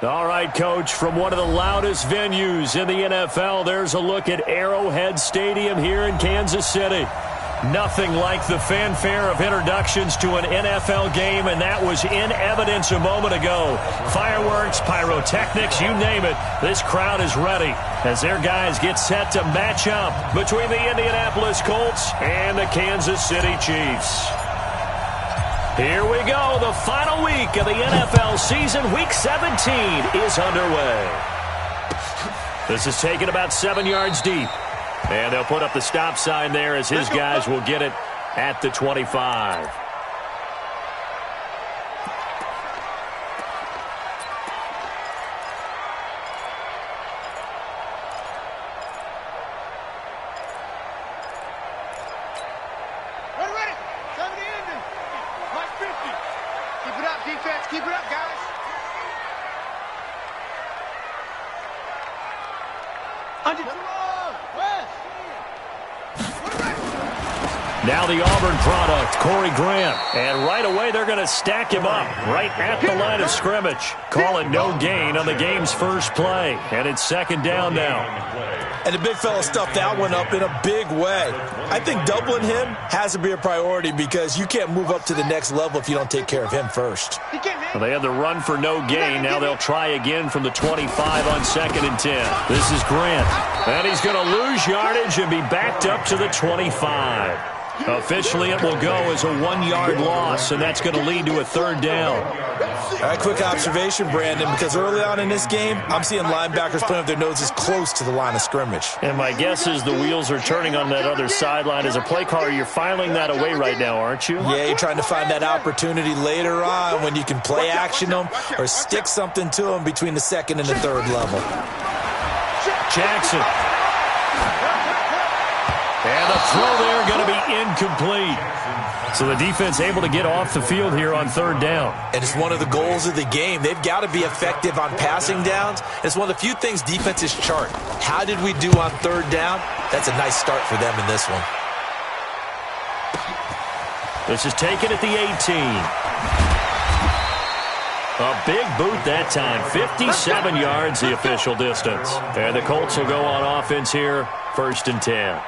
All right, Coach, from one of the loudest venues in the NFL, there's a look at Arrowhead Stadium here in Kansas City. Nothing like the fanfare of introductions to an NFL game, and that was in evidence a moment ago. Fireworks, pyrotechnics, you name it. This crowd is ready as their guys get set to match up between the Indianapolis Colts and the Kansas City Chiefs. Here we go. The final week of the NFL season. Week 17 is underway. This is taken about 7 yards deep. And they'll put up the stop sign there as his guys will get it at the 25. Ready. 70 ending. Plus 50. Keep it up, defense. Keep it up, guys. Under. Now the Auburn product, Corey Grant. And right away they're going to stack him up right at the line of scrimmage. Call it no gain on the game's first play. And it's second down now. And the big fella stuffed that one up in a big way. I think doubling him has to be a priority because you can't move up to the next level if you don't take care of him first. Well, they had the run for no gain. Now they'll try again from the 25 on 2nd and 10. This is Grant. And he's going to lose yardage and be backed up to the 25. Officially, it will go as a 1-yard loss, and that's going to lead to a third down. All right, quick observation, Brandon, because early on in this game, I'm seeing linebackers putting up their noses close to the line of scrimmage. And my guess is the wheels are turning on that other sideline. As a play caller, you're filing that away right now, aren't you? Yeah, you're trying to find that opportunity later on when you can play action them or stick something to them between the second and the third level. Jackson. And the throw there going to be incomplete. So the defense able to get off the field here on third down. And it's one of the goals of the game. They've got to be effective on passing downs. It's one of the few things defenses chart. How did we do on third down? That's a nice start for them in this one. This is taken at the 18. A big boot that time. 57 yards the official distance. And the Colts will go on offense here, 1st and 10.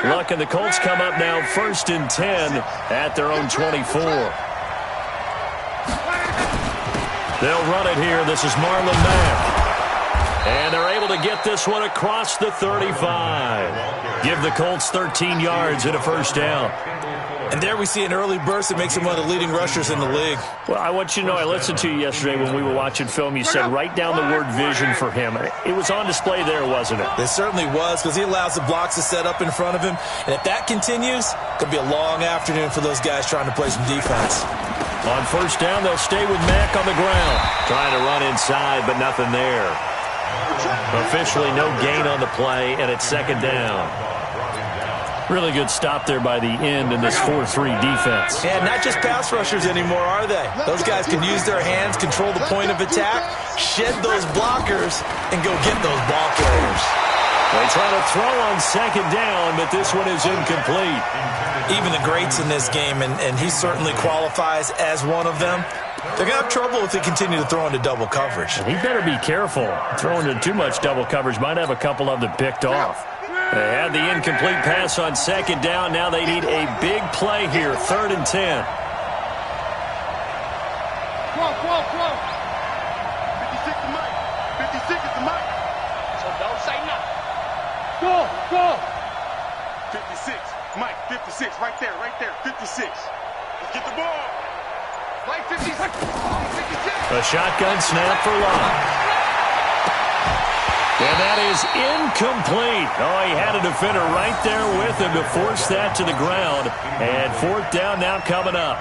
Luck and the Colts come up now 1st and 10 at their own 24. They'll run it here. This is Marlon Mack. And they're able to get this one across the 35. Give the Colts 13 yards and a first down. And there we see an early burst that makes him one of the leading rushers in the league. Well, I want you to know, I listened to you yesterday when we were watching film. You said write down the word vision for him. It was on display there, wasn't it? It certainly was, because he allows the blocks to set up in front of him. And if that continues, it could be a long afternoon for those guys trying to play some defense. On first down, they'll stay with Mack on the ground. Trying to run inside, but nothing there. Officially no gain on the play, and it's second down. Really good stop there by the end in this 4-3 defense. And not just pass rushers anymore, are they? Those guys can use their hands, control the point of attack, shed those blockers, and go get those ball carriers. They try to throw on second down, but this one is incomplete. Even the greats in this game, and he certainly qualifies as one of them, they're going to have trouble if they continue to throw into double coverage. He better be careful. Throwing into too much double coverage might have a couple of them picked off. They had the incomplete pass on second down. Now they need a big play here, 3rd and 10. Come on. 56 to Mike. 56 is the Mike. So don't say nothing. Go. 56. Mike, 56. Right there. 56. Let's get the ball. Right, 56. 56. A shotgun snap for Locke. And that is incomplete. Oh, he had a defender right there with him to force that to the ground. And 4th down now coming up.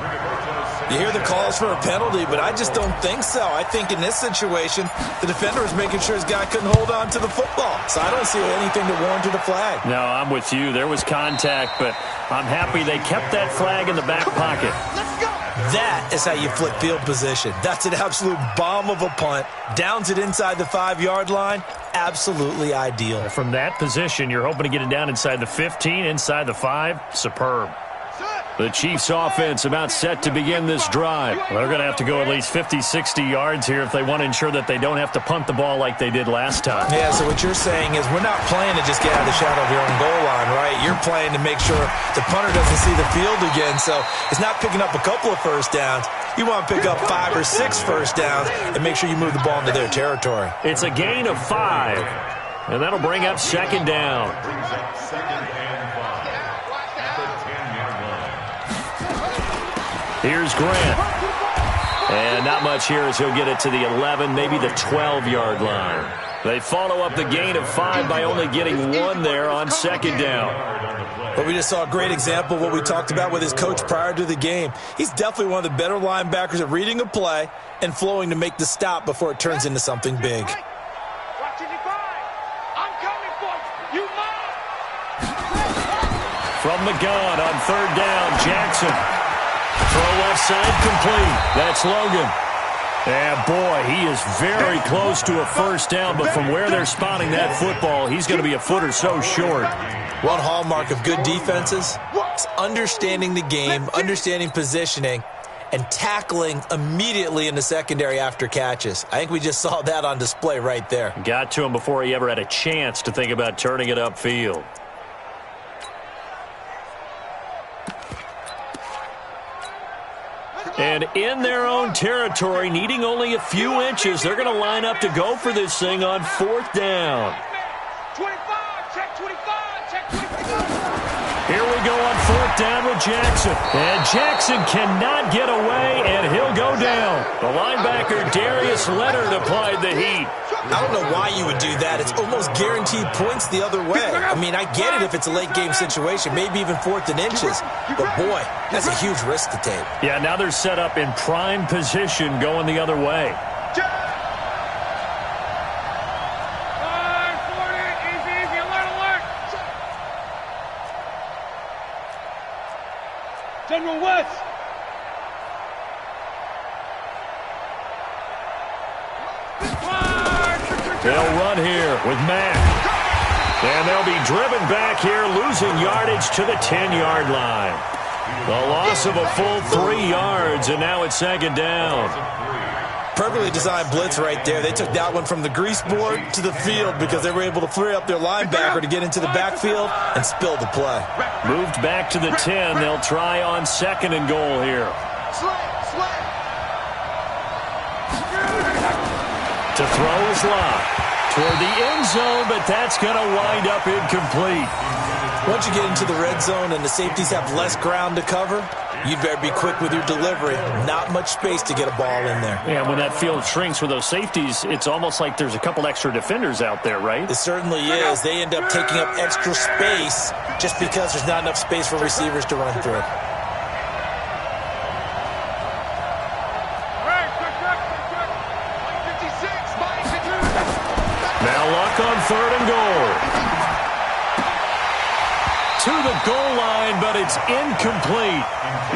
You hear the calls for a penalty, but I just don't think so. I think in this situation, the defender was making sure his guy couldn't hold on to the football. So I don't see anything that warranted a flag. No, I'm with you. There was contact, but I'm happy they kept that flag in the back pocket. Let's go. That is how you flip field position. That's an absolute bomb of a punt. Downs it inside the 5-yard line. Absolutely ideal. From that position, you're hoping to get it down inside the 15, inside the 5. Superb. The Chiefs offense about set to begin this drive. Well, they're going to have to go at least 50, 60 yards here if they want to ensure that they don't have to punt the ball like they did last time. Yeah, so what you're saying is we're not playing to just get out of the shadow of your own goal line, right? You're playing to make sure the punter doesn't see the field again. So it's not picking up a couple of first downs. You want to pick up 5 or 6 first downs and make sure you move the ball into their territory. It's a gain of 5, and that'll bring up second down. Here's Grant. And not much here as he'll get it to the 11, maybe the 12-yard line. They follow up the gain of 5 by only getting 1 there on second down. But we just saw a great example of what we talked about with his coach prior to the game. He's definitely one of the better linebackers at reading a play and flowing to make the stop before it turns into something big. From the gun on third down, Jackson. Throw left side complete. That's Logan. And boy, he is very close to a first down, but from where they're spotting that football, he's going to be a foot or so short. One hallmark of good defenses is understanding the game, understanding positioning, and tackling immediately in the secondary after catches. I think we just saw that on display right there. Got to him before he ever had a chance to think about turning it upfield. And in their own territory, needing only a few inches, they're going to line up to go for this thing on fourth down. 25, check 25, check 25. Here we go on fourth down with Jackson. And Jackson cannot get away, and he'll go down. The linebacker, Darius Leonard, applied the heat. I don't know why you would do that. It's almost guaranteed points the other way. I mean, I get it if it's a late-game situation, maybe even fourth and inches. But, boy, that's a huge risk to take. Yeah, now they're set up in prime position going the other way. Easy, alert. General West. They'll run here with Mack. And they'll be driven back here, losing yardage to the 10-yard line. The loss of a full 3 yards, and now it's second down. Perfectly designed blitz right there. They took that one from the grease board to the field because they were able to free up their linebacker to get into the backfield and spill the play. Moved back to the 10. They'll try on second and goal here. To throw is Locke toward the end zone, but that's going to wind up incomplete. Once you get into the red zone and the safeties have less ground to cover, you'd better be quick with your delivery. Not much space to get a ball in there. Yeah, when that field shrinks with those safeties, it's almost like there's a couple extra defenders out there, right? It certainly is. They end up taking up extra space just because there's not enough space for receivers to run through. Now Luck on third and goal. To the goal line, but it's incomplete.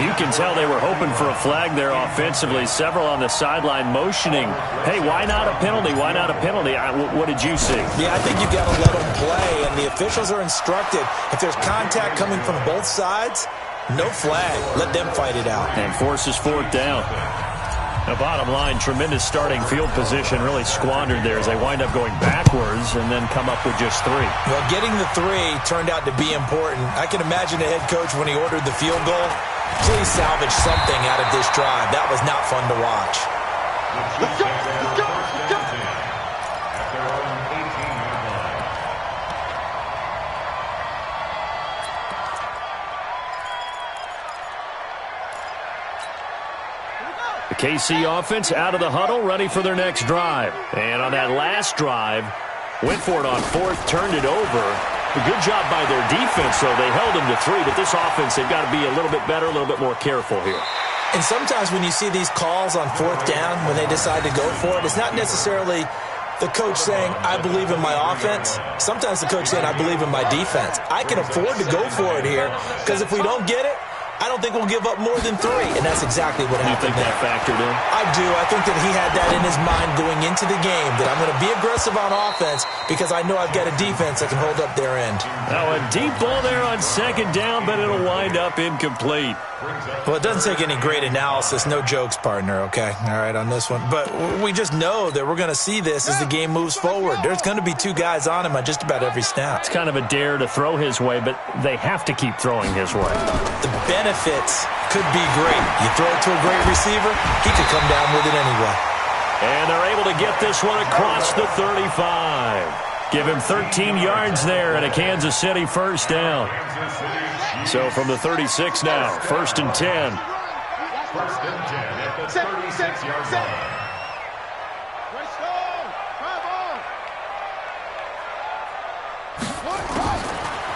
You can tell they were hoping for a flag there offensively. Several on the sideline motioning. Hey, why not a penalty? Why not a penalty? What did you see? Yeah, I think you've got to let them play, and the officials are instructed. If there's contact coming from both sides, no flag. Let them fight it out. And forces fourth down. The bottom line, tremendous starting field position, really squandered there as they wind up going backwards and then come up with just 3. Well, getting the 3 turned out to be important. I can imagine the head coach when he ordered the field goal. Please salvage something out of this drive. That was not fun to watch. Let's go. The KC offense out of the huddle, ready for their next drive. And on that last drive, went for it on fourth, turned it over. A good job by their defense, though. They held them to 3, but this offense, they've got to be a little bit better, a little bit more careful here. And sometimes when you see these calls on fourth down, when they decide to go for it, it's not necessarily the coach saying, I believe in my offense. Sometimes the coach saying, I believe in my defense. I can afford to go for it here because if we don't get it, I don't think we'll give up more than 3, and that's exactly what happened. You think that factored in? I do. I think that he had that in his mind going into the game, that I'm going to be aggressive on offense because I know I've got a defense that can hold up their end. Now a deep ball there on second down, but it'll wind up incomplete. Well, it doesn't take any great analysis. No jokes, partner, okay? All right, on this one. But we just know that we're going to see this as the game moves forward. There's going to be 2 guys on him on just about every snap. It's kind of a dare to throw his way, but they have to keep throwing his way. The benefits could be great. You throw it to a great receiver, he could come down with it anyway. And they're able to get this one across the 35. Give him 13 yards there and a Kansas City first down. So from the 36 now, 1st and 10. 1st and 10 at the 36-yard line.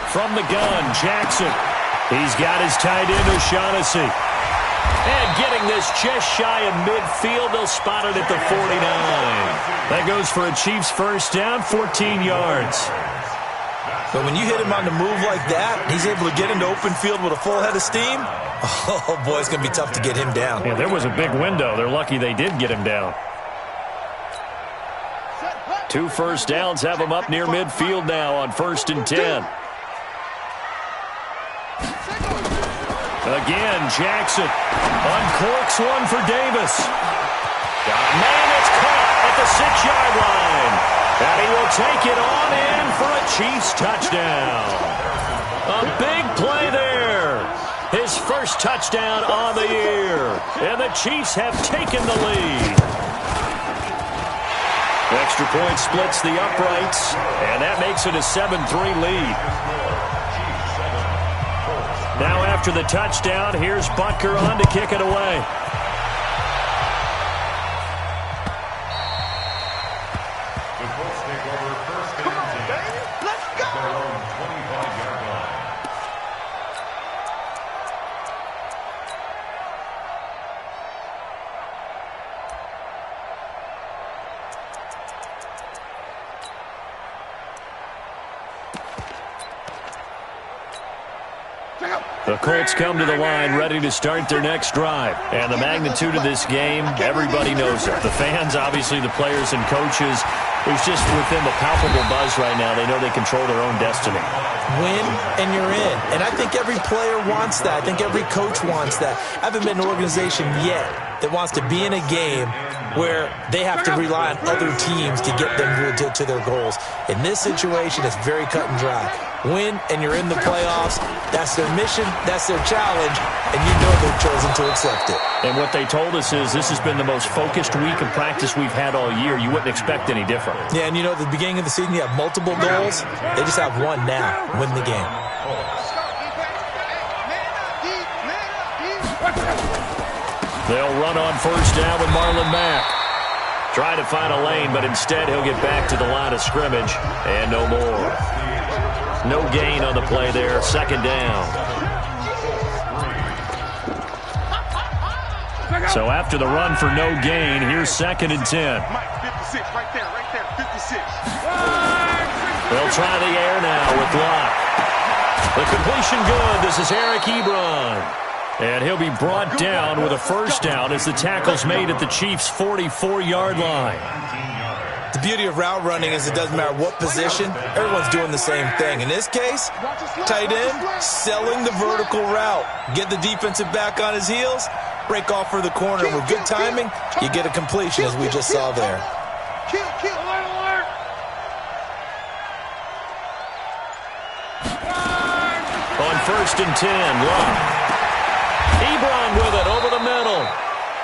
From the gun, Jackson. He's got his tight end, O'Shaughnessy. And getting this just shy of midfield, they'll spot it at the 49. That goes for a Chiefs first down, 14 yards. But when you hit him on the move like that, he's able to get into open field with a full head of steam, oh, boy, it's going to be tough to get him down. Yeah, there was a big window. They're lucky they did get him down. 2 first downs have him up near midfield now on 1st and 10. Again, Jackson uncorks one for Davis. Man, it's caught at the 6-yard line. And he will take it on in for a Chiefs touchdown. A big play there. His first touchdown on the year. And the Chiefs have taken the lead. Extra point splits the uprights. And that makes it a 7-3 lead. Now after the touchdown, here's Butker on to kick it away. The Colts take over 1st and 10. Let's go! At their own 25-yard line. The Colts come to the line ready to start their next drive. And the magnitude of this game, everybody knows it. The fans, obviously the players and coaches. It's just within the palpable buzz right now. They know they control their own destiny. Win and you're in. And I think every player wants that. I think every coach wants that. I haven't been in an organization yet that wants to be in a game where they have to rely on other teams to get them to their goals. In this situation, it's very cut and dry. Win, and you're in the playoffs. That's their mission. That's their challenge. And you know they've chosen to accept it. And what they told us is this has been the most focused week of practice we've had all year. You wouldn't expect any different. Yeah, and you know, at the beginning of the season, you have multiple goals. They just have one now. Win the game. They'll run on first down with Marlon Mack. Try to find a lane, but instead he'll get back to the line of scrimmage. And no more. No gain on the play there. 2nd down. So after the run for no gain, here's 2nd and 10. Mike, 56, right there, 56. They'll try the air now with Locke. The completion good. This is Eric Ebron. And he'll be brought down with a first down as the tackle's made at the Chiefs' 44-yard line. The beauty of route running is it doesn't matter what position, everyone's doing the same thing. In this case, tight end, selling the vertical route. Get the defensive back on his heels, break off for the corner. With good timing, you get a completion as we just saw there. On 1st and 10, Locke. Ebron with it over the middle.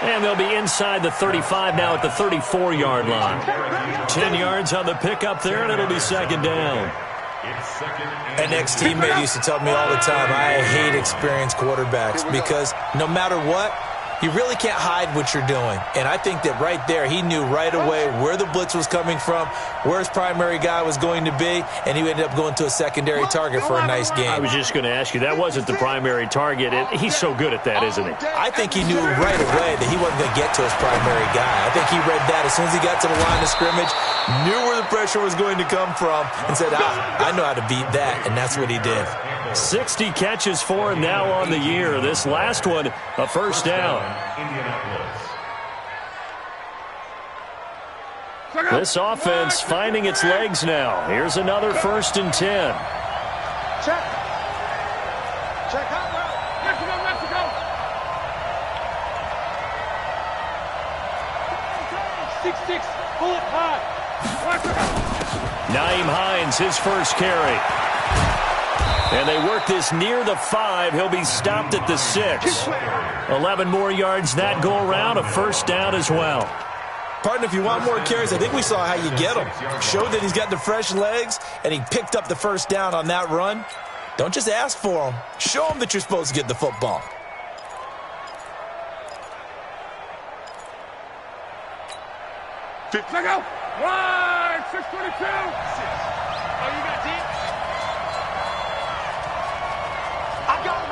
And they'll be inside the 35 now at the 34-yard line. 10 yards on the pickup there, and it'll be 2nd down. An ex-teammate used to tell me all the time, I hate experienced quarterbacks because no matter what, you really can't hide what you're doing. And I think that right there, he knew right away where the blitz was coming from, where his primary guy was going to be, and he ended up going to a secondary target for a nice game. I was just going to ask you, that wasn't the primary target. He's so good at that, isn't he? I think he knew right away that he wasn't going to get to his primary guy. I think he read that as soon as he got to the line of scrimmage, knew where the pressure was going to come from, and said, I know how to beat that, and that's what he did. 60 catches for him now on the year. This last one, a first down. This offense finding its legs now. Here's another 1st and 10. Check. Check out now. Mexico. 6-6. Pull it high. Nyheim Hines, his first carry. And they work this near the 5. He'll be stopped at the 6. 11 more yards that go around, a first down as well. Partner, if you want more carries, I think we saw how you get him. Showed that he's got the fresh legs, and he picked up the first down on that run. Don't just ask for him. Show him that you're supposed to get the football. Let go. Wide. 622. Oh, you got deep? I got him.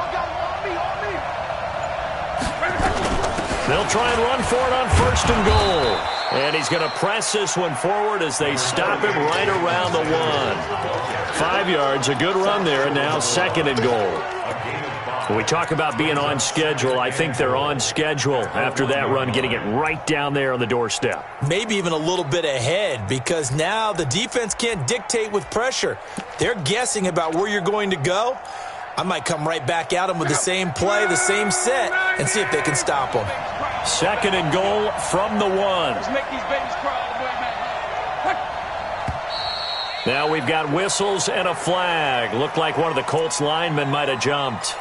On me. They'll try and run for it on 1st and goal. And he's going to press this one forward as they stop him right around the 1. 5 yards, a good run there, and now 2nd and goal. When we talk about being on schedule, I think they're on schedule after that run, getting it right down there on the doorstep. Maybe even a little bit ahead, because now the defense can't dictate with pressure. They're guessing about where you're going to go. I might come right back at them with the same play, the same set, and see if they can stop them. 2nd and goal from the 1. Let's make these babies cry all the way back. Now we've got whistles and a flag. Looked like one of the Colts linemen might have jumped.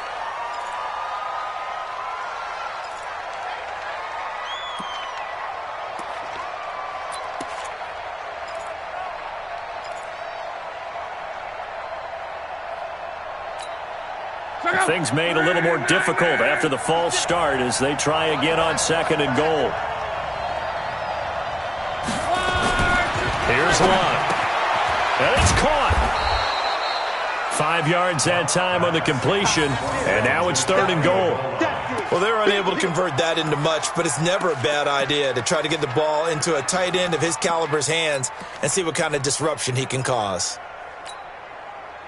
Things made a little more difficult after the false start as they try again on 2nd and goal. Here's one. And it's caught. 5 yards that time on the completion, and now it's 3rd and goal. Well, they're unable to convert that into much, but it's never a bad idea to try to get the ball into a tight end of his caliber's hands and see what kind of disruption he can cause.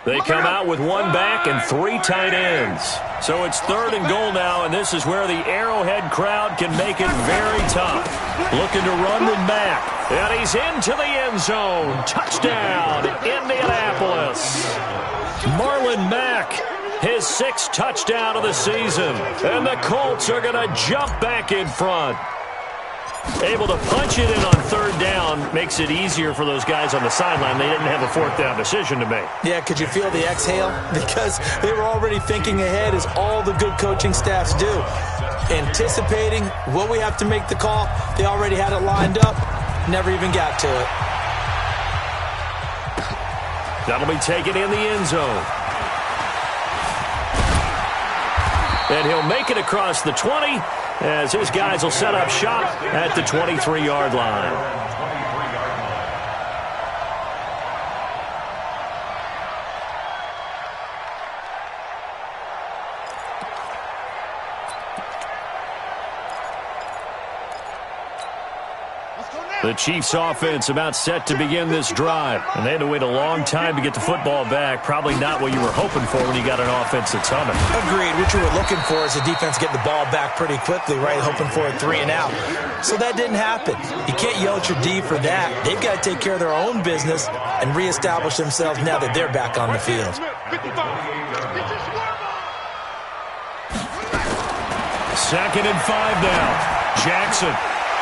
They come out with 1 back and 3 tight ends. So it's 3rd and goal now, and this is where the Arrowhead crowd can make it very tough. Looking to run with Mack. And he's into the end zone. Touchdown, Indianapolis. Marlon Mack, his 6th touchdown of the season. And the Colts are going to jump back in front. Able to punch it in on 3rd down makes it easier for those guys on the sideline. They didn't have a 4th down decision to make. Yeah, could you feel the exhale? Because they were already thinking ahead, as all the good coaching staffs do. Anticipating what we have to make the call. They already had it lined up. Never even got to it. That'll be taken in the end zone. And he'll make it across the 20. As his guys will set up shop at the 23-yard line. The Chiefs offense about set to begin this drive. And they had to wait a long time to get the football back. Probably not what you were hoping for when you got an offense that's humming. Agreed. What you were looking for is the defense get the ball back pretty quickly, right? Hoping for a 3 and out. So that didn't happen. You can't yell at your D for that. They've got to take care of their own business and reestablish themselves now that they're back on the field. 2nd and 5 now. Jackson.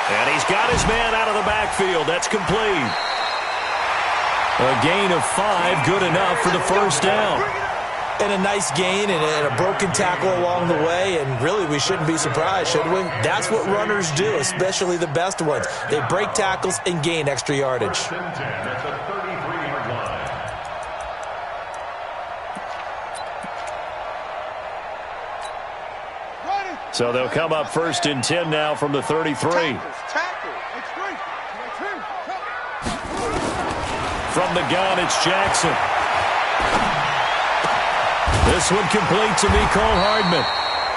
And he's got his man out of the backfield. That's complete. A gain of 5, good enough for the first down. And a nice gain and a broken tackle along the way, and really we shouldn't be surprised, should we? That's what runners do, especially the best ones. They break tackles and gain extra yardage. So they'll come up 1st and 10 now from the 33. From the gun, it's Jackson. This one complete to Mecole Hardman.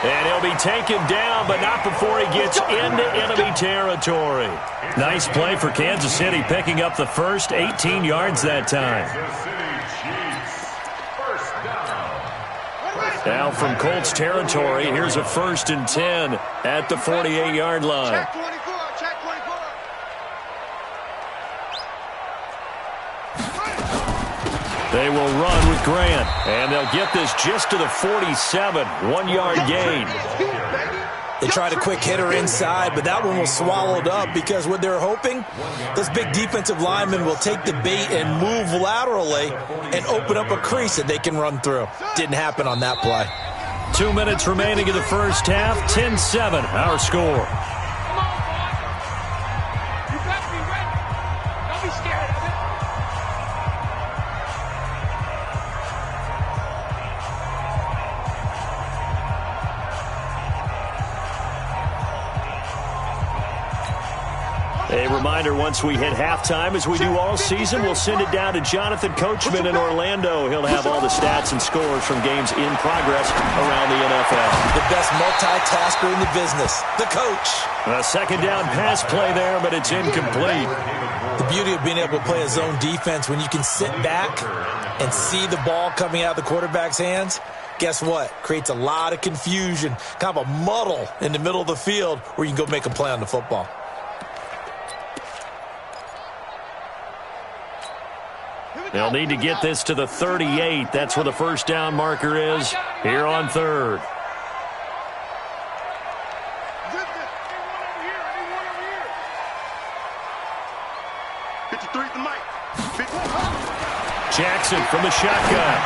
And he'll be taken down, but not before he gets into enemy territory. Nice play for Kansas City, picking up the first 18 yards that time. Now from Colts territory, here's a 1st and 10 at the 48-yard line. Check 24, check 24. They will run with Grant, and they'll get this just to the 47, 1-yard gain. They tried a quick hitter inside, but that one was swallowed up because what they're hoping, those big defensive linemen will take the bait and move laterally and open up a crease that they can run through. Didn't happen on that play. 2 minutes remaining in the first half, 10-7, our score. A reminder, once we hit halftime, as we do all season, we'll send it down to Jonathan Coachman in Orlando. He'll have all the stats and scores from games in progress around the NFL. The best multitasker in the business, the coach. A second down pass play there, but it's incomplete. The beauty of being able to play a zone defense when you can sit back and see the ball coming out of the quarterback's hands, guess what? Creates a lot of confusion, kind of a muddle in the middle of the field where you can go make a play on the football. They'll need to get this to the 38. That's where the first down marker is here on 3rd. Jackson from the shotgun.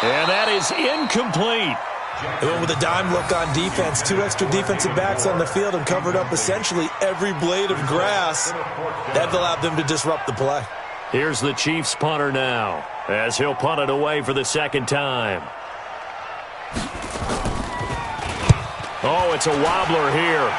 And that is incomplete. They went with a dime look on defense. 2 extra defensive backs on the field and covered up essentially every blade of grass. That allowed them to disrupt the play. Here's the Chiefs punter now, as he'll punt it away for the second time. Oh, it's a wobbler here.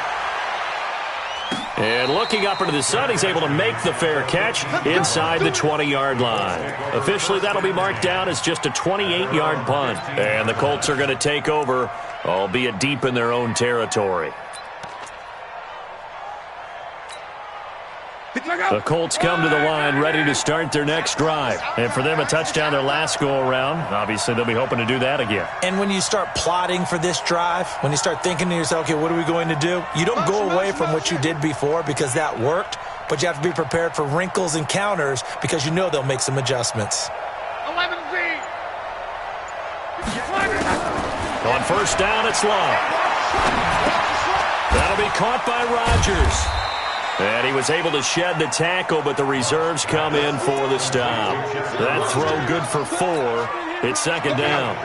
And looking up into the sun, he's able to make the fair catch inside the 20-yard line. Officially, that'll be marked down as just a 28-yard punt. And the Colts are going to take over, albeit deep in their own territory. The Colts come to the line ready to start their next drive. And for them, a touchdown their last go-around. Obviously, they'll be hoping to do that again. And when you start plotting for this drive, when you start thinking to yourself, okay, what are we going to do? You don't go away from what you did before because that worked, but you have to be prepared for wrinkles and counters because you know they'll make some adjustments. 11 Z. On first down, it's long. That'll be caught by Rodgers. And he was able to shed the tackle, but the reserves come in for the stop. That throw good for 4. It's second down.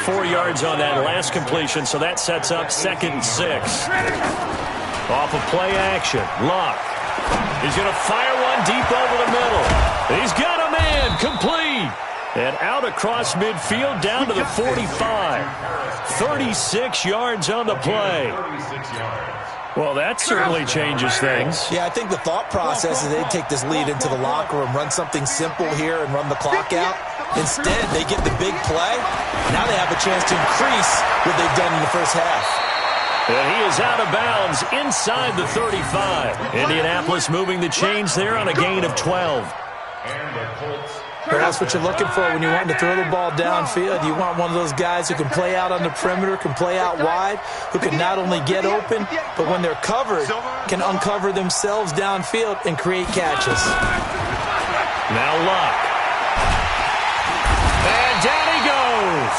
4 yards on that last completion, so that sets up 2nd and 6. Off of play action, Luck. He's going to fire one deep over the middle. He's got a man, complete. And out across midfield down to the 45. 36 yards on the play. Well, that certainly changes things. Yeah, I think the thought process is they'd take this lead into the locker room, run something simple here and run the clock out. Instead, they get the big play. Now they have a chance to increase what they've done in the first half. And he is out of bounds inside the 35. Indianapolis moving the chains there on a gain of 12. But that's what you're looking for when you want to throw the ball downfield. You want one of those guys who can play out on the perimeter, can play out wide, who can not only get open, but when they're covered, can uncover themselves downfield and create catches. Now Luck. And down he goes.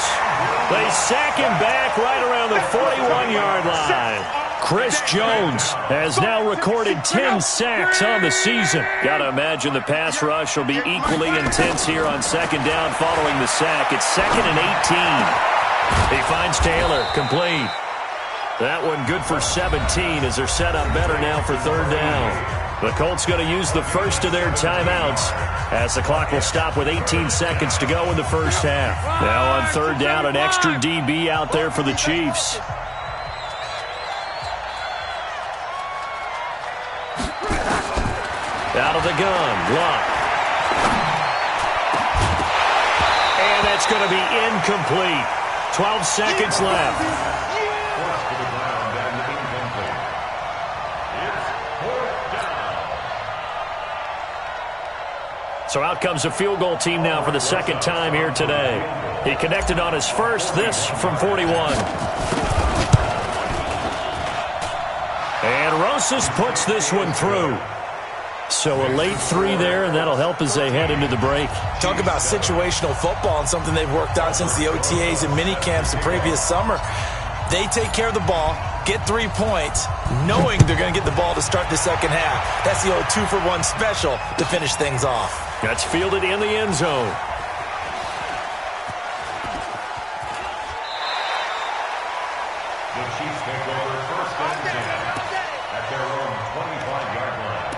They sack him back right around the 41-yard line. Chris Jones has now recorded 10 sacks on the season. Got to imagine the pass rush will be equally intense here on second down following the sack. It's 2nd and 18. He finds Taylor, complete. That one good for 17 as they're set up better now for third down. The Colts going to use the first of their timeouts as the clock will stop with 18 seconds to go in the first half. Now on third down, an extra DB out there for the Chiefs. Out of the gun, Luck. And that's going to be incomplete. 12 seconds left. So out comes a field goal team now for the second time here today. He connected on his first, this from 41. And Rosas puts this one through. So a late 3 there, and that'll help as they head into the break. Talk about situational football and something they've worked on since the OTAs and mini camps the previous summer. They take care of the ball, get 3 points, knowing they're going to get the ball to start the second half. That's the old 2-for-1 special to finish things off. That's fielded in the end zone. The Chiefs take over first and 10 at their own 25-yard line.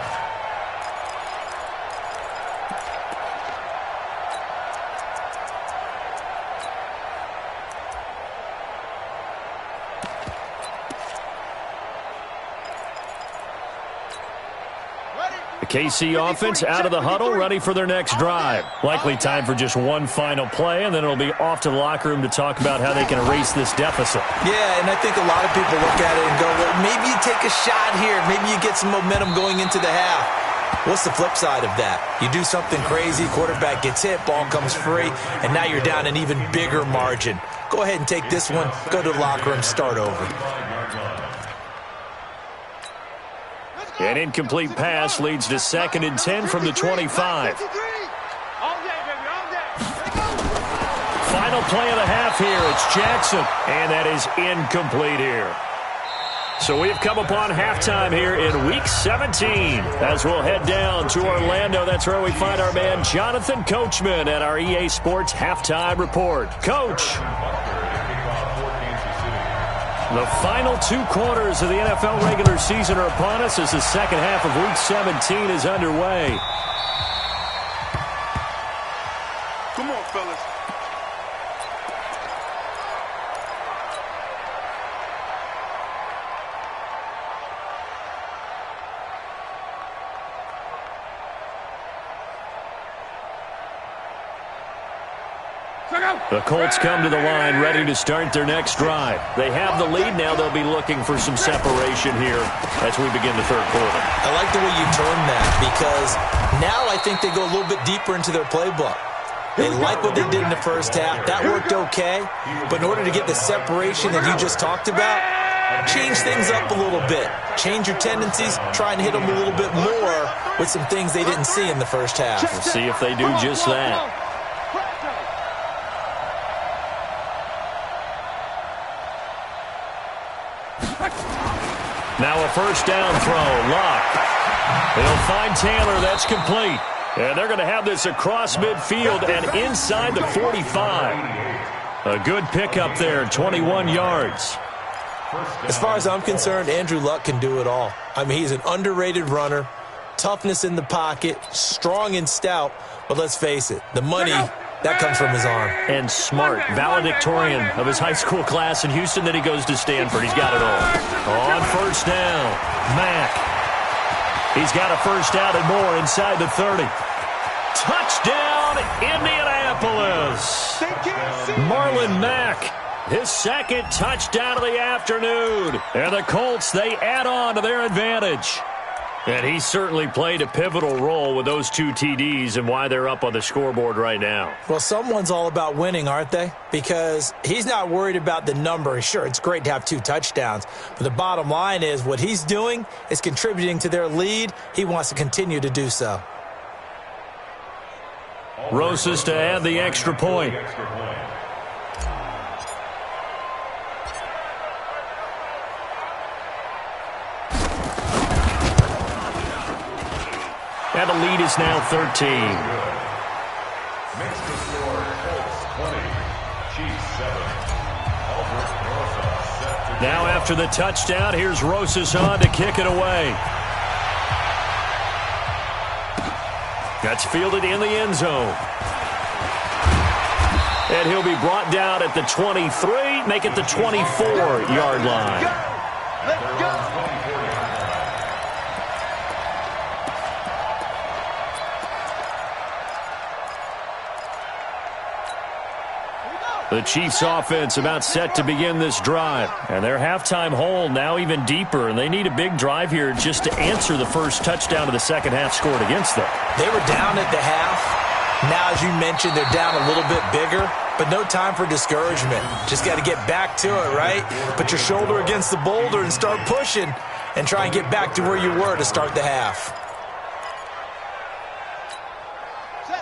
The KC offense out of the huddle, ready for their next drive. Likely time for just one final play, and then it'll be off to the locker room to talk about how they can erase this deficit. Yeah, and I think a lot of people look at it and go, well, maybe you take a shot here. Maybe you get some momentum going into the half. What's the flip side of that? You do something crazy, quarterback gets hit, ball comes free, and now you're down an even bigger margin. Go ahead and take this one, go to the locker room, start over. An incomplete pass leads to 2nd and 10 from the 25. Final play of the half here. It's Jackson, and that is incomplete here. So we've come upon halftime here in Week 17. As we'll head down to Orlando, that's where we find our man Jonathan Coachman at our EA Sports Halftime Report. Coach. The final 2 quarters of the NFL regular season are upon us as the second half of Week 17 is underway. Come on, fellas. The Colts come to the line ready to start their next drive. They have the lead now. They'll be looking for some separation here as we begin the third quarter. I like the way you term that because now I think they go a little bit deeper into their playbook. They like what they did in the first half. That worked okay. But in order to get the separation that you just talked about, change things up a little bit. Change your tendencies. Try and hit them a little bit more with some things they didn't see in the first half. We'll see if they do just that. Now a first down throw. Lock. They'll find Taylor. That's complete. And they're going to have this across midfield and inside the 45. A good pickup there, 21 yards. As far as I'm concerned, Andrew Luck can do it all. I mean, he's an underrated runner, toughness in the pocket, strong and stout. But let's face it, the money, that comes from his arm. And smart, valedictorian of his high school class in Houston. Then he goes to Stanford. He's got it all. On first down, Mack. He's got a first down and more inside the 30. Touchdown, Indianapolis. Marlon Mack, his second touchdown of the afternoon. And the Colts, they add on to their advantage. And he certainly played a pivotal role with those 2 TDs and why they're up on the scoreboard right now. Well, someone's all about winning, aren't they? Because he's not worried about the number. Sure, it's great to have 2 touchdowns. But the bottom line is what he's doing is contributing to their lead. He wants to continue to do so. Rosas to add the extra point. And the lead is now 13. Makes the score Colts 20, Chiefs 7. Now after the touchdown, here's Rosas on to kick it away. That's fielded in the end zone. And he'll be brought down at the 23, make it the 24-yard line. Let's go. The Chiefs offense about set to begin this drive. And their halftime hole now even deeper. And they need a big drive here just to answer the first touchdown of the second half scored against them. They were down at the half. Now, as you mentioned, they're down a little bit bigger. but no time for discouragement. Just got to get back to it, right? Put your shoulder against the boulder and start pushing and try and get back to where you were to start the half.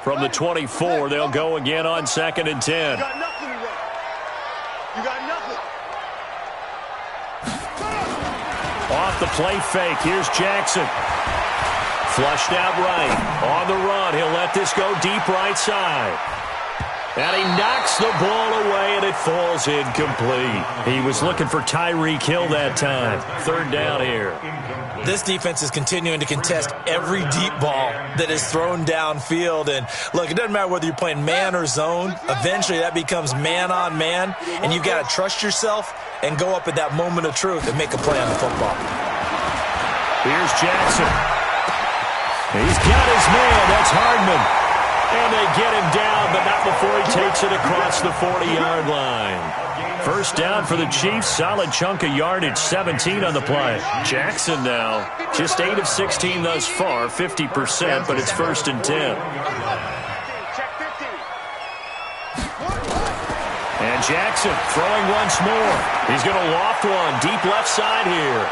From the 24, they'll go again on 2nd and 10. You got nothing to run. You got nothing. Off the play fake, here's Jackson. Flushed out right. On the run, he'll let this go deep right side. And he knocks the ball away, and it falls incomplete. He was looking for Tyreek Hill that time. 3rd down here. This defense is continuing to contest every deep ball that is thrown downfield. And, look, it doesn't matter whether you're playing man or zone. Eventually, that becomes man-on-man, and you've got to trust yourself and go up at that moment of truth and make a play on the football. Here's Jackson. He's got his man. That's Hardman. And they get him down, but not before he takes it across the 40-yard line. 1st down for the Chiefs. Solid chunk of yardage, 17 on the play. Jackson now, just 8 of 16 thus far, 50%, but it's 1st and 10. And Jackson throwing once more. He's going to loft one, deep left side here.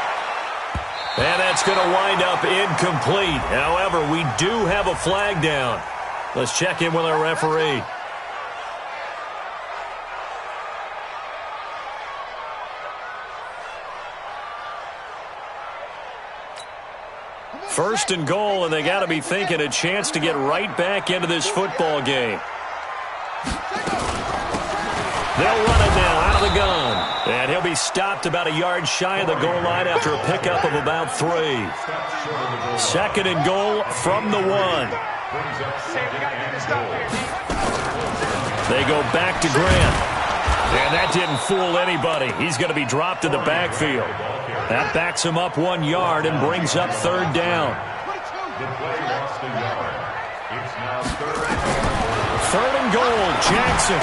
And that's going to wind up incomplete. However, we do have a flag down. Let's check in with our referee. First and goal, and they got to be thinking a chance to get right back into this football game. They'll run it now out of the gun. And he'll be stopped about a yard shy of the goal line after a pickup of about 3. 2nd and goal from the 1. They go back to Grant. And that didn't fool anybody. He's going to be dropped in the backfield. That backs him up 1 yard and brings up 3rd down. 3rd and goal, Jackson.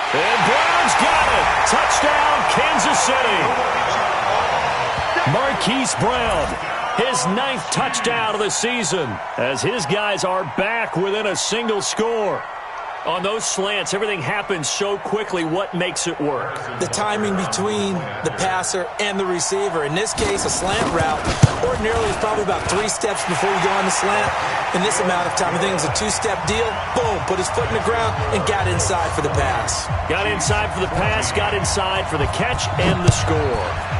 And Brown's got it. Touchdown, Kansas City. Marquise Brown, his 9th touchdown of the season, as his guys are back within a single score. On those slants, everything happens so quickly. What makes it work? The timing between the passer and the receiver. In this case, a slant route ordinarily is probably about 3 steps before you go on the slant. In this amount of time, I think it was a 2-step deal. Boom, put his foot in the ground and got inside for the pass. Got inside for the pass, got inside for the catch and the score.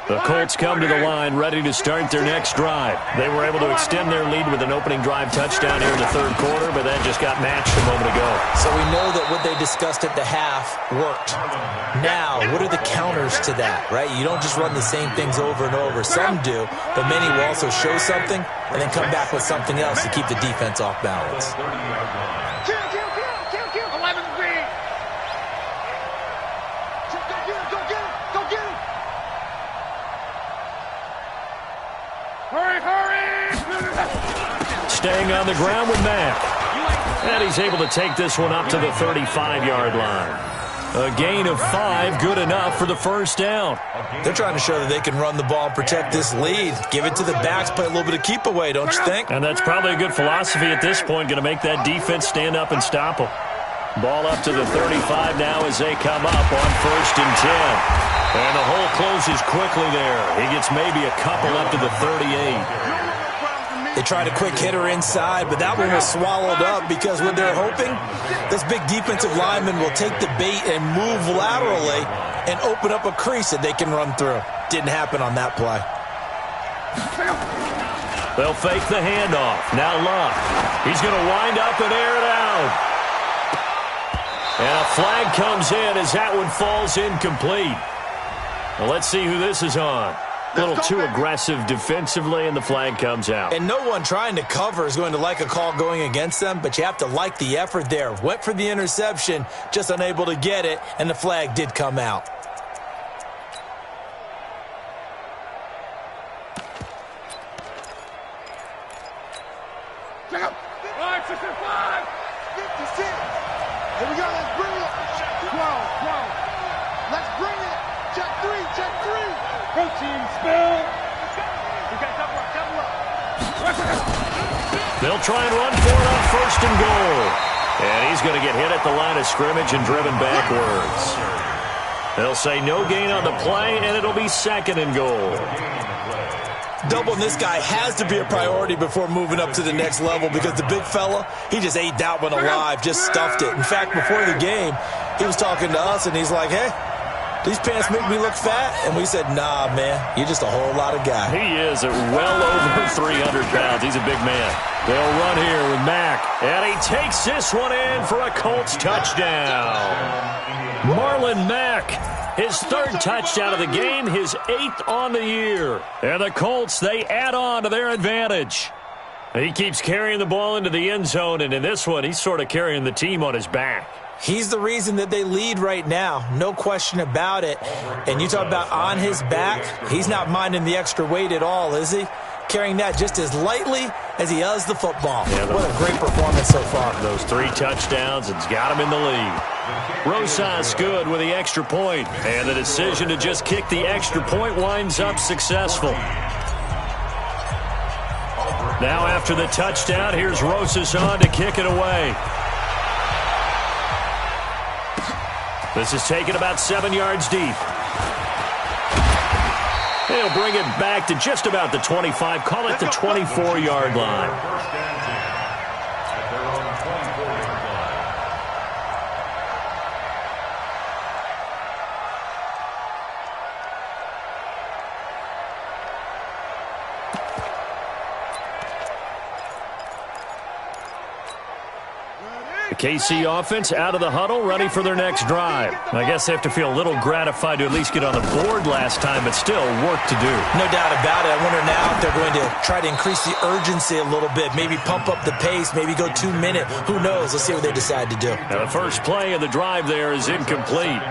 The Colts come to the line ready to start their next drive. They were able to extend their lead with an opening drive touchdown here in the 3rd quarter, but that just got matched a moment ago. So we know that what they discussed at the half worked. Now, what are the counters to that, right? You don't just run the same things over and over. Some do, but many will also show something and then come back with something else to keep the defense off balance. Staying on the ground with Mack. And he's able to take this one up to the 35-yard line. A gain of 5, good enough for the 1st down. They're trying to show that they can run the ball and protect this lead. Give it to the backs, play a little bit of keep away, don't you think? And that's probably a good philosophy at this point, going to make that defense stand up and stop them. Ball up to the 35 now as they come up on 1st and 10. And the hole closes quickly there. He gets maybe a couple up to the 38. They tried a quick hitter inside, but that one was swallowed up because what they're hoping, this big defensive lineman will take the bait and move laterally and open up a crease that they can run through. Didn't happen on that play. They'll fake the handoff. Now Luck. He's going to wind up and air it out. And a flag comes in as that one falls incomplete. Well, let's see who this is on. A little too aggressive defensively, and the flag comes out. And no one trying to cover is going to like a call going against them, but you have to like the effort there. Went for the interception, just unable to get it, and the flag did come out. Check up. 5, 56. Here we go. Let's bring it. 12. Let's bring it. Check 3. Protein spill. We got double up. They'll try and run for it on 1st and goal. And he's going to get hit at the line of scrimmage and driven backwards. They'll say no gain on the play, and it'll be 2nd and goal. Doubling this guy has to be a priority before moving up to the next level because the big fella, he just ate that one alive, just stuffed it. In fact, before the game, he was talking to us, and he's like, hey, these pants make me look fat. And we said, nah, man, you're just a whole lot of guy. He is at well over 300 pounds. He's a big man. They'll run here with Mack. And he takes this one in for a Colts touchdown. Marlon Mack, his 3rd touchdown of the game, his 8th on the year. And the Colts, they add on to their advantage. He keeps carrying the ball into the end zone, and in this one, he's sort of carrying the team on his back. He's the reason that they lead right now, no question about it. And you talk about on his back, he's not minding the extra weight at all, is he? Carrying that just as lightly as he does the football. Yeah, what a great performance so far. Those 3 touchdowns, it's got him in the lead. Rosas good with the extra point, and the decision to just kick the extra point winds up successful. Now after the touchdown, here's Rosas on to kick it away. This is taken about 7 yards deep. He'll bring it back to just about the 25. Call it the 24-yard line. The KC offense out of the huddle, ready for their next drive. I guess they have to feel a little gratified to at least get on the board last time, but still work to do. No doubt about it. I wonder now if they're going to try to increase the urgency a little bit, maybe pump up the pace, maybe go 2 minute. Who knows? Let's see what they decide to do. Now the first play of the drive there is incomplete.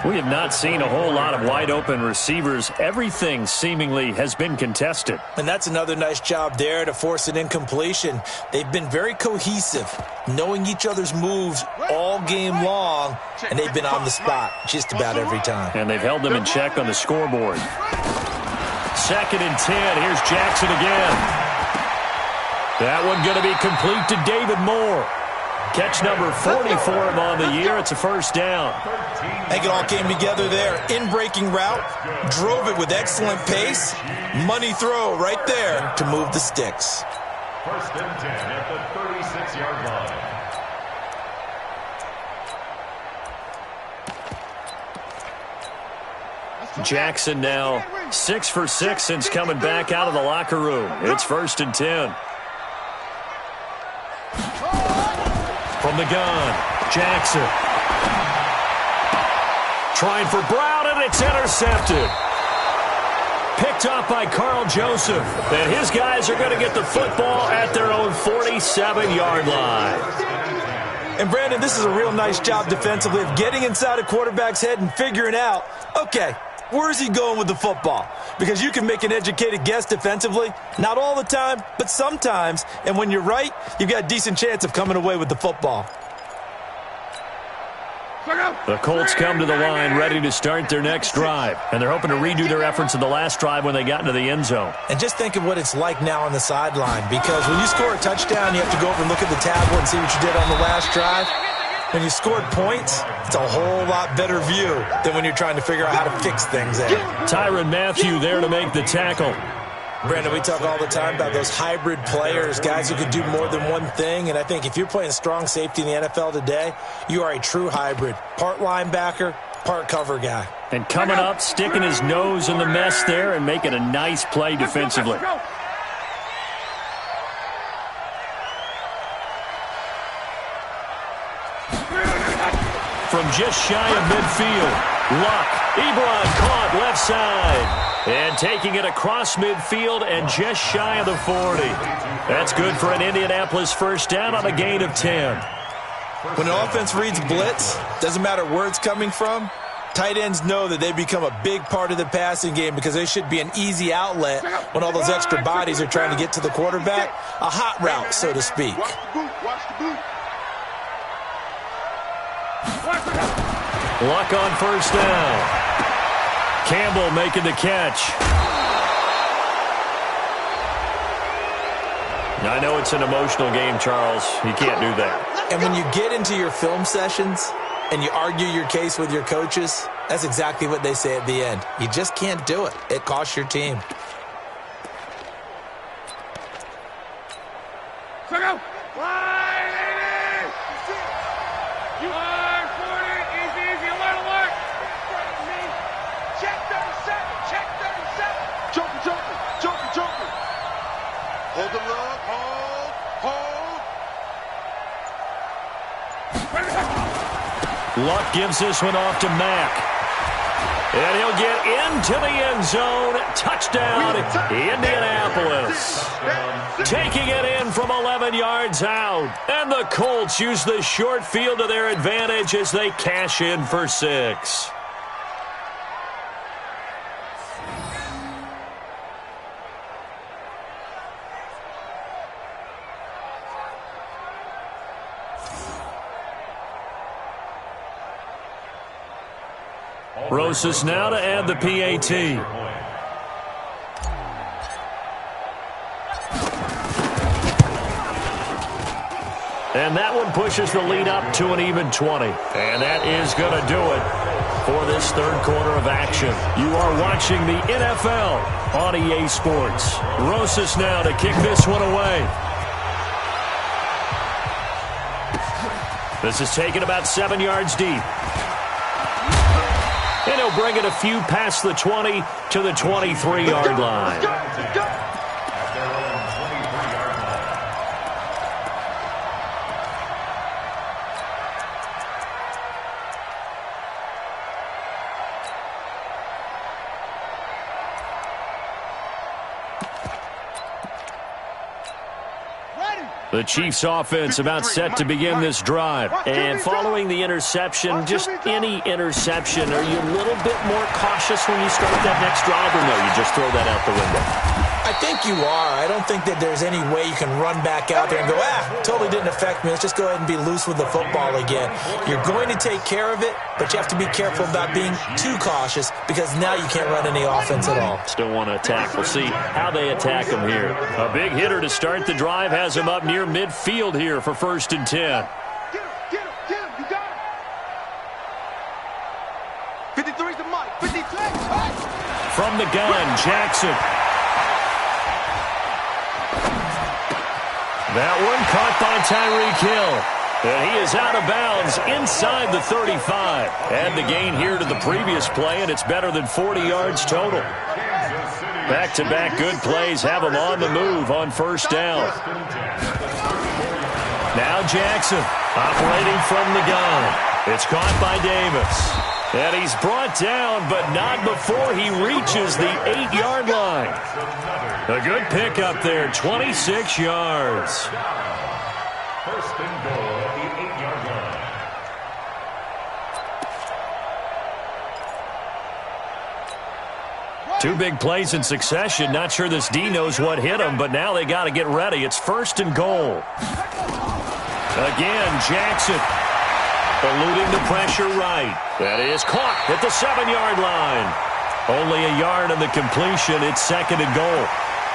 We have not seen a whole lot of wide open receivers. Everything seemingly has been contested. And that's another nice job there to force an incompletion. They've been very cohesive, knowing each other's moves all game long, and they've been on the spot just about every time. And they've held them in check on the scoreboard. 2nd and 10. Here's Jackson again. That one going to be complete to David Moore. Catch number 40 for him on the year. It's a 1st down. I think it all came together there. In-breaking route, drove it with excellent pace. Money throw right there to move the sticks. 1st and 10 at the 36-yard line. Jackson now 6 for 6 since coming back out of the locker room. It's 1st and 10. From the gun, Jackson. Trying for Brown, and it's intercepted. Picked up by Carl Joseph. And his guys are going to get the football at their own 47-yard line. And, Brandon, this is a real nice job defensively of getting inside a quarterback's head and figuring out, okay, where's he going with the football? Because you can make an educated guess defensively. Not all the time, but sometimes. And when you're right, you've got a decent chance of coming away with the football. The Colts come to the line ready to start their next drive. And they're hoping to redo their efforts in the last drive when they got into the end zone. And just think of what it's like now on the sideline. Because when you score a touchdown, you have to go over and look at the tablet and see what you did on the last drive. When you scored points, it's a whole lot better view than when you're trying to figure out how to fix things there. Tyrann Mathieu there to make the tackle. Brandon, we talk all the time about those hybrid players, guys who can do more than one thing. And I think if you're playing strong safety in the NFL today, you are a true hybrid. Part linebacker, part cover guy. And coming up, sticking his nose in the mess there and making a nice play defensively. From just shy of midfield, Luck. Ebron caught left side. And taking it across midfield and just shy of the 40. That's good for an Indianapolis 1st down on a gain of 10. When an offense reads blitz, doesn't matter where it's coming from, Tight ends know that they become a big part of the passing game because they should be an easy outlet when all those extra bodies are trying to get to the quarterback. A hot route, so to speak. Watch the boot. Watch the boot. Luck on first down. Campbell making the catch. I know it's an emotional game, Charles. You can't do that. And when you get into your film sessions and you argue your case with your coaches, that's exactly what they say at the end. You just can't do it. It costs your team. Hold the love, hold. Luck gives this one off to Mack. And he'll get into the end zone. Touchdown, Indianapolis. Taking it in from 11 yards out. And the Colts use the short field to their advantage as they cash in for 6. Rosas now to add the PAT. And that one pushes the lead up to an even 20. And that is going to do it for this third quarter of action. You are watching the NFL on EA Sports. Rosas now to kick this one away. This is taken about 7 yards deep. And he'll bring it a few past the 20 to the 23-yard line. The Chiefs offense about set to begin this drive. And following the interception, just any interception, are you a little bit more cautious when you start that next drive, or no, you just throw that out the window? I think you are. I don't think that there's any way you can run back out there and go, totally didn't affect me. Let's just go ahead and be loose with the football again. You're going to take care of it, but you have to be careful about being too cautious because now you can't run any offense at all. Still want to attack. We'll see how they attack him here. A big hitter to start the drive has him up near midfield here for 1st and 10. Get him, you got him. 53's the mic, 53. From the gun, Jackson. That one caught by Tyreek Hill. And he is out of bounds inside the 35. Add the gain here to the previous play, and it's better than 40 yards total. Back-to-back good plays have him on the move on first down. Now Jackson operating from the gun. It's caught by Davis. And he's brought down, but not before he reaches the 8-yard line. A good pick up there, 26 yards. First and goal at the 8-yard line. Two big plays in succession. Not sure this D knows what hit him, but now they got to get ready. It's 1st and goal. Again, Jackson eluding the pressure right. That is caught at the 7-yard line. Only a yard on the completion. It's 2nd and goal.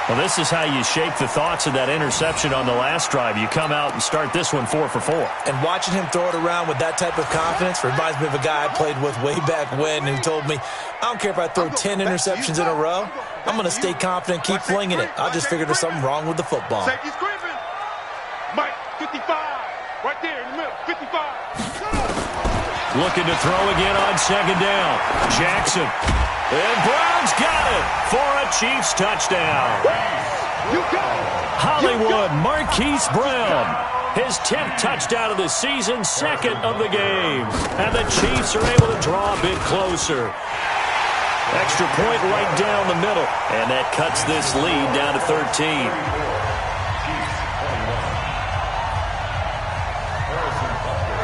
Well, this is how you shake the thoughts of that interception on the last drive. You come out and start this one 4 for 4. And watching him throw it around with that type of confidence reminds me of a guy I played with way back when who told me, I don't care if I throw 10 interceptions in a row. I'm going to stay confident, keep flinging it. I just figured there's something wrong with the football. Safety's creeping. Mike, 55. Right there in the middle, 55. Looking to throw again on 2nd down. Jackson. And Brown's got it for a Chiefs touchdown. Hollywood Marquise Brown. His 10th touchdown of the season, 2nd of the game. And the Chiefs are able to draw a bit closer. Extra point right down the middle. And that cuts this lead down to 13.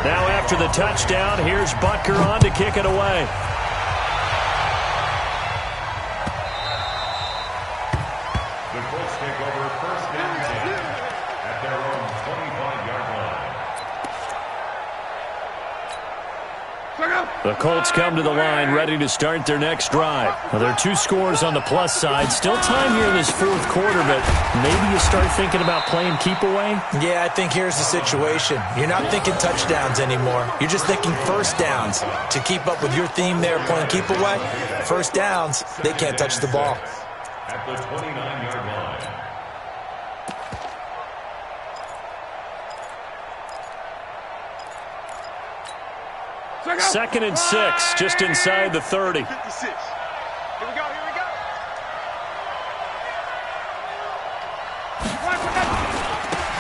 Now after the touchdown, here's Butker on to kick it away. The Colts come to the line ready to start their next drive. Well, there are 2 scores on the plus side. Still time here in this 4th quarter, but maybe you start thinking about playing keep away? Yeah, I think here's the situation. You're not thinking touchdowns anymore. You're just thinking first downs. To keep up with your theme there, playing keep away, first downs, they can't touch the ball. At the 29-yard line. Second and 6, just inside the 30. 56. Here we go, here we go.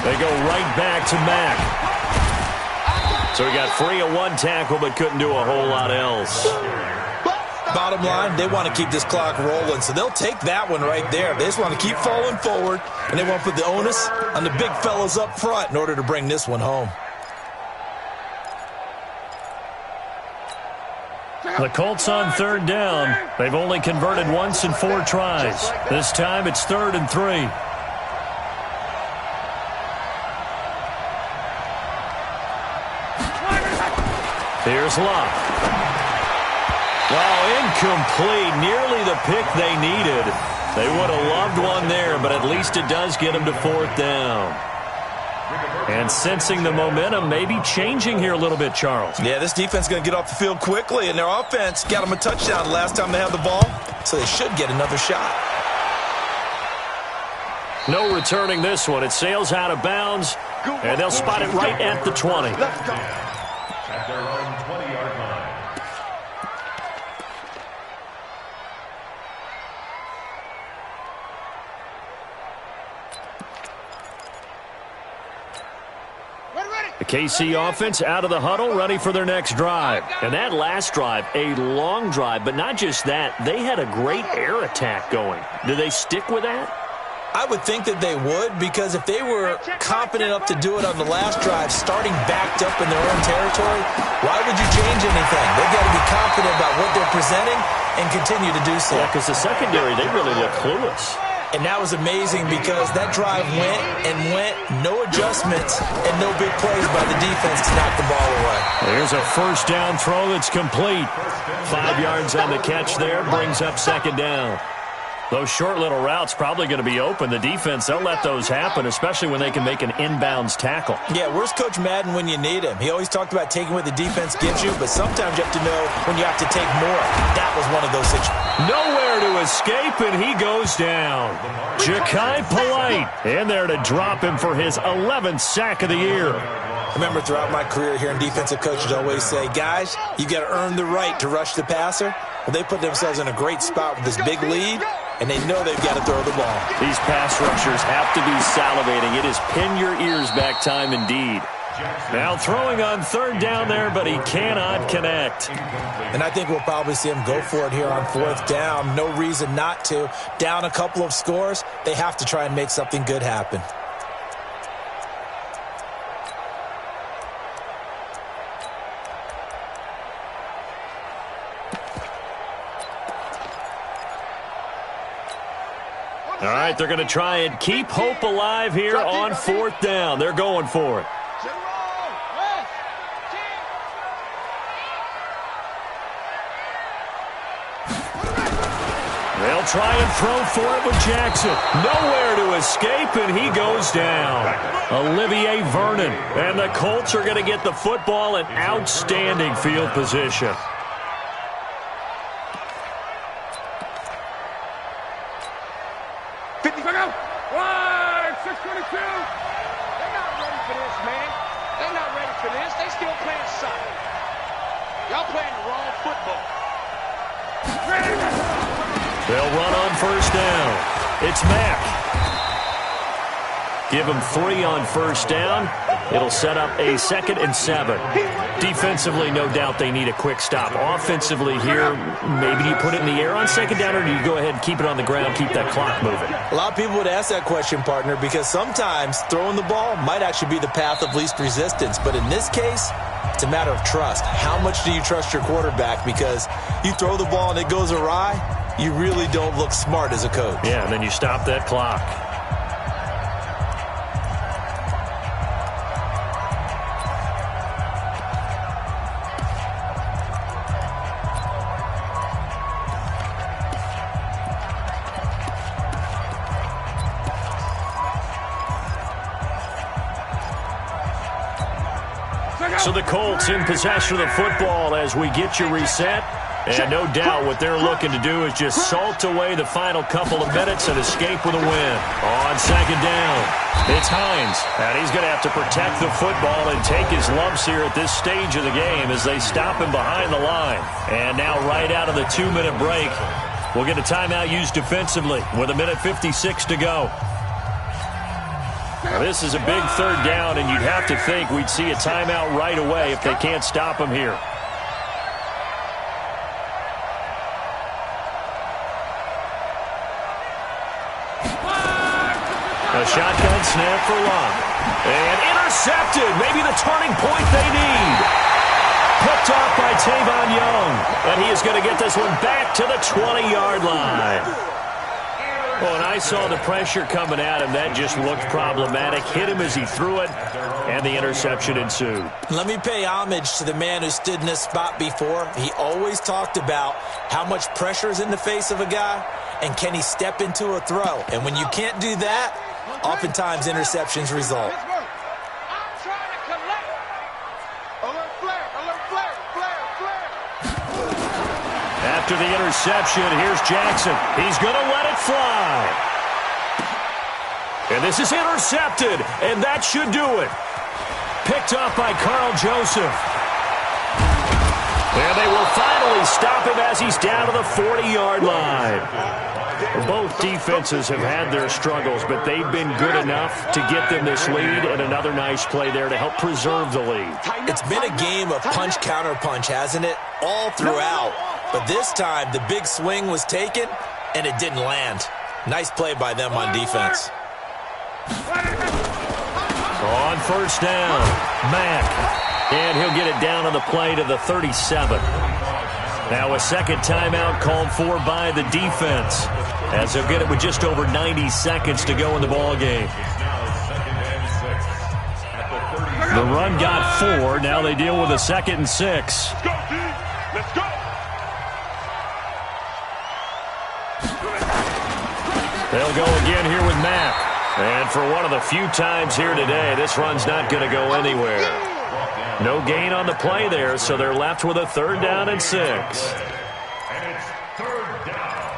They go right back to Mack. So he got free of 1 tackle, but couldn't do a whole lot else. Bottom line, they want to keep this clock rolling, so they'll take that one right there. They just want to keep falling forward, and they want to put the onus on the big fellas up front in order to bring this one home. The Colts on 3rd down. They've only converted once in 4 tries. This time it's 3rd and 3. Here's Locke. Well, incomplete. Nearly the pick they needed. They would have loved one there, but at least it does get them to 4th down. And sensing the momentum, maybe changing here a little bit, Charles. Yeah, this defense is going to get off the field quickly, and their offense got them a touchdown the last time they had the ball, so they should get another shot. No returning this one. It sails out of bounds, and they'll spot it right at the 20. Let's go. At their own 20-yard line. The KC offense out of the huddle, ready for their next drive. And that last drive, a long drive, but not just that. They had a great air attack going. Do they stick with that? I would think that they would, because if they were confident enough to do it on the last drive, starting backed up in their own territory, why would you change anything? They've got to be confident about what they're presenting and continue to do so. Yeah, because the secondary, they really look clueless. And that was amazing because that drive went and went, no adjustments, and no big plays by the defense to knock the ball away. There's a 1st down throw that's complete. 5 yards on the catch there, brings up 2nd down. Those short little routes probably going to be open. The defense, they'll let those happen, especially when they can make an inbounds tackle. Yeah, where's Coach Madden when you need him? He always talked about taking what the defense gives you, but sometimes you have to know when you have to take more. That was one of those situations. Nowhere to escape, and he goes down. Ja'Kai Polite in there to drop him for his 11th sack of the year. I remember throughout my career hearing defensive coaches always say, guys, you got to earn the right to rush the passer. Well, they put themselves in a great spot with this big lead, and they know they've got to throw the ball. These pass rushers have to be salivating. It is pin your ears back time indeed. Now throwing on 3rd down there, but he cannot connect. And I think we'll probably see him go for it here on 4th down. No reason not to. Down a couple of scores, they have to try and make something good happen. All right, they're going to try and keep hope alive here on 4th down. They're going for it. They'll try and throw for it with Jackson. Nowhere to escape, and he goes down. Olivier Vernon. And the Colts are going to get the football in outstanding field position. They'll run on 1st down. It's Mack. Give him 3 on 1st down. It'll set up a 2nd and 7. Defensively, no doubt they need a quick stop. Offensively here, maybe you put it in the air on 2nd down, or do you go ahead and keep it on the ground, keep that clock moving? A lot of people would ask that question, partner, because sometimes throwing the ball might actually be the path of least resistance. But in this case, it's a matter of trust. How much do you trust your quarterback? Because you throw the ball and it goes awry, you really don't look smart as a coach. Yeah, and then you stop that clock. So the Colts in possession of the football as we get you reset. And no doubt what they're looking to do is just salt away the final couple of minutes and escape with a win. On second down, it's Hines. And he's going to have to protect the football and take his lumps here at this stage of the game as they stop him behind the line. And now right out of the 2-minute break, we'll get a timeout used defensively with 1:56 to go. Now, this is a big third down, and you'd have to think we'd see a timeout right away if they can't stop him here. A shotgun snap for Locke. And intercepted. Maybe the turning point they need. Picked off by Tavon Young. And he is going to get this one back to the 20-yard line. Well, and I saw the pressure coming at him. That just looked problematic. Hit him as he threw it, and the interception ensued. Let me pay homage to the man who stood in this spot before. He always talked about how much pressure is in the face of a guy, and can he step into a throw. And when you can't do that, oftentimes interceptions result. After the interception, here's Jackson. He's going to let it fly. And this is intercepted, and that should do it. Picked up by Carl Joseph. And they will finally stop him as he's down to the 40-yard line. Both defenses have had their struggles, but they've been good enough to get them this lead, and another nice play there to help preserve the lead. It's been a game of punch-counter-punch, hasn't it? All throughout. But this time, the big swing was taken, and it didn't land. Nice play by them on defense. On first down, Mack. And he'll get it down on the play to the 37. Now a second timeout called for by the defense, as they'll get it with just over 90 seconds to go in the ball game. The run got 4. Now they deal with a 2nd and 6. Let's go, D. Let's go. They'll go again here with Mack. And for one of the few times here today, this run's not going to go anywhere. No gain on the play there, so they're left with a 3rd down and 6. And it's 3rd down.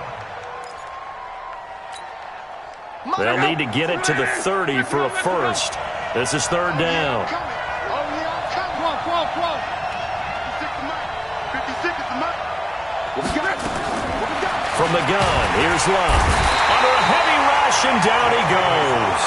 They'll need to get it to the 30 for a first. This is 3rd down. From the gun, here's Love. Under a heavy rush, and down he goes.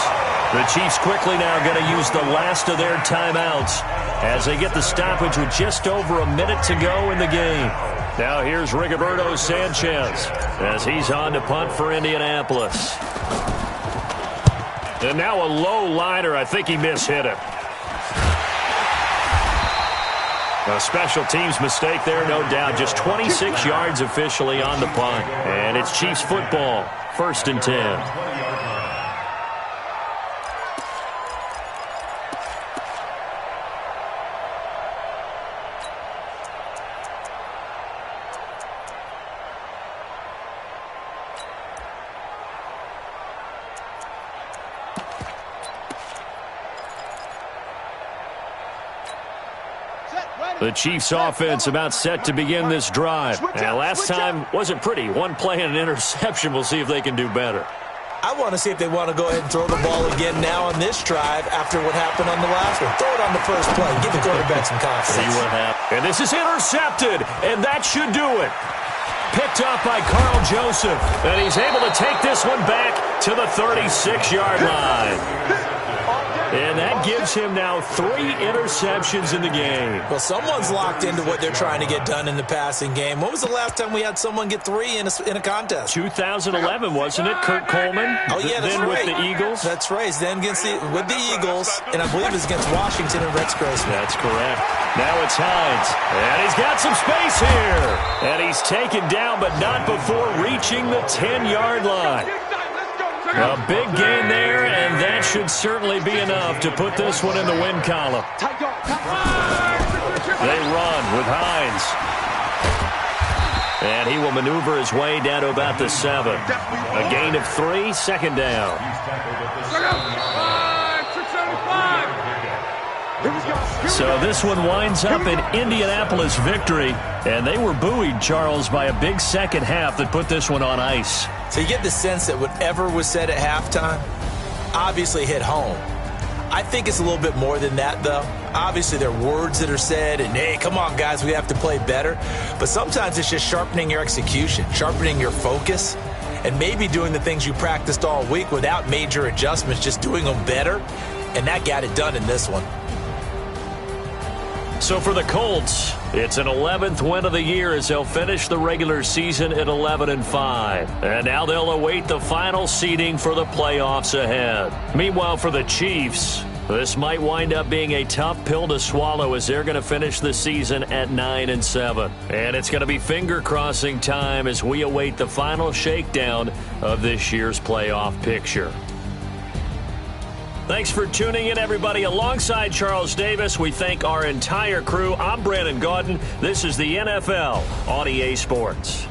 The Chiefs quickly now going to use the last of their timeouts as they get the stoppage with just over a minute to go in the game. Now here's Rigoberto Sanchez as he's on to punt for Indianapolis. And now a low liner. I think he mishit him. A special teams mistake there, no doubt. Just 26 yards officially on the punt. And it's Chiefs football, 1st and 10. The Chiefs offense about set to begin this drive. And last time wasn't pretty. One play and an interception. We'll see if they can do better. I want to see if they want to go ahead and throw the ball again now on this drive after what happened on the last one. Throw it on the first play. Give the quarterback some confidence. See what happens. And this is intercepted, and that should do it. Picked up by Carl Joseph, and he's able to take this one back to the 36-yard line. And that gives him now 3 interceptions in the game. Well, someone's locked into what they're trying to get done in the passing game. When was the last time we had someone get 3 in a contest? 2011, wasn't it? Kurt Coleman? Oh, yeah, that's then right. With the Eagles? That's right. Then with the Eagles, and I believe it's against Washington and Rex Grossman. That's correct. Now it's Hines. And he's got some space here. And he's taken down, but not before reaching the 10-yard line. A big gain there, and that should certainly be enough to put this one in the win column. They run with Hines. And he will maneuver his way down to about the 7. A gain of 3, 2nd down. So this one winds up an Indianapolis victory, and they were buoyed, Charles, by a big second half that put this one on ice. So you get the sense that whatever was said at halftime obviously hit home. I think it's a little bit more than that, though. Obviously, there are words that are said, and, hey, come on, guys, we have to play better. But sometimes it's just sharpening your execution, sharpening your focus, and maybe doing the things you practiced all week without major adjustments, just doing them better. And that got it done in this one. So for the Colts, it's an 11th win of the year as they'll finish the regular season at 11-5. And now they'll await the final seeding for the playoffs ahead. Meanwhile, for the Chiefs, this might wind up being a tough pill to swallow as they're going to finish the season at 9-7. And it's going to be finger-crossing time as we await the final shakedown of this year's playoff picture. Thanks for tuning in, everybody. Alongside Charles Davis, we thank our entire crew. I'm Brandon Gaudin. This is the NFL on EA Sports.